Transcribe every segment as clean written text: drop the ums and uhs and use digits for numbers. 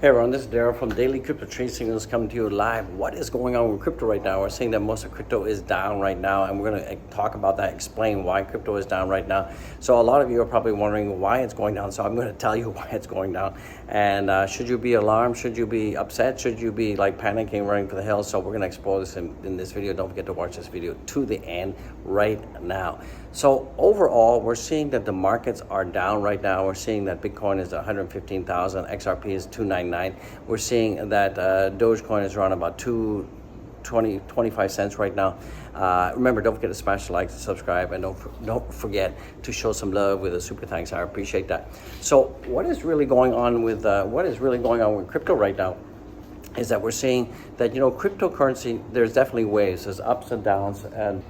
Hey everyone, this is Daryl from Daily Crypto Trade Signals coming to you live. What is going on with crypto right now? We're seeing that most of crypto is down right now, and we're going to talk about that, explain why crypto is down right now. So a lot of you are probably wondering why it's going down, so I'm going to tell you why it's going down. And should you be alarmed? Should you be upset? Should you be like panicking, running for the hills? So we're going to explore this in this video. Don't forget to watch this video to the end right now. So overall, we're seeing that the markets are down right now. We're seeing that Bitcoin is 115,000, XRP is 299. We're seeing that DOGECOin is around about 25 cents right now. Remember, don't forget to smash the like, subscribe, and don't forget to show some love with a super thanks. I appreciate that. So what is really going on with crypto right now is that we're seeing that, cryptocurrency, there's definitely waves, there's ups and downs, and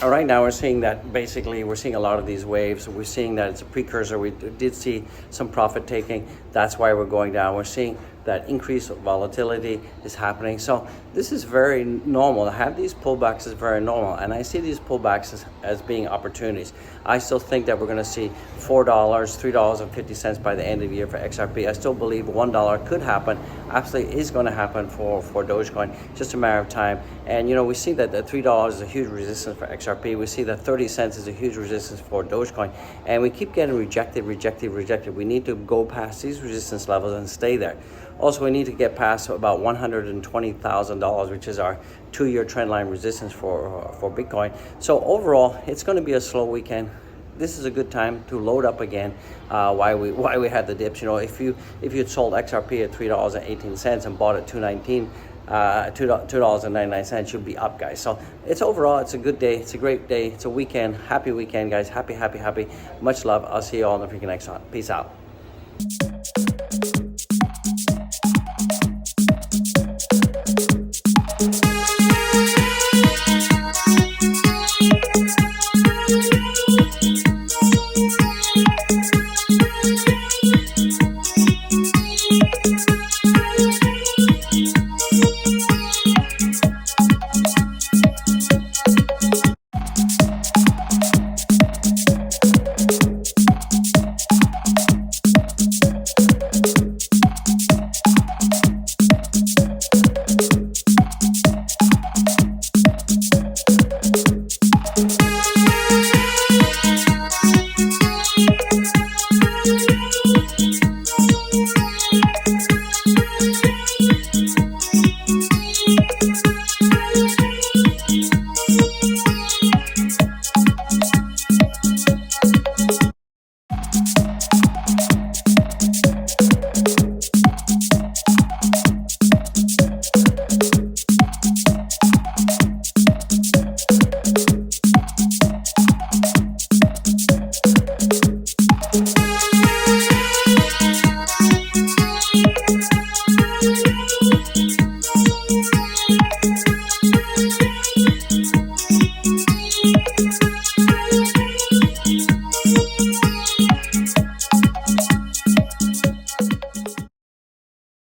right now we're seeing that basically we're seeing a lot of these waves. We're seeing that it's a precursor. We did see some profit taking. That's why we're going down. We're seeing that increased volatility is happening. So this is very normal. To have these pullbacks is very normal. And I see these pullbacks as being opportunities. I still think that we're going to see $4, $3.50 by the end of the year for XRP. I still believe $1 could happen. Absolutely is going to happen for Dogecoin. Just a matter of time. And we see that the $3 is a huge resistance for XRP. We see that 30 cents is a huge resistance for Dogecoin. And we keep getting rejected. We need to go past these resistance levels and stay there. Also, we need to get past about $120,000, which is our 2-year trend line resistance for Bitcoin. So overall, it's going to be a slow weekend. This is a good time to load up again. Why we had the dips. If you'd sold XRP at $3.18 and bought at $2.19, $2.99, you'll be up, guys. So it's a good day. It's a great day. It's a weekend. Happy weekend, guys. Happy. Much love. I'll see you all in the freaking next one. Peace out.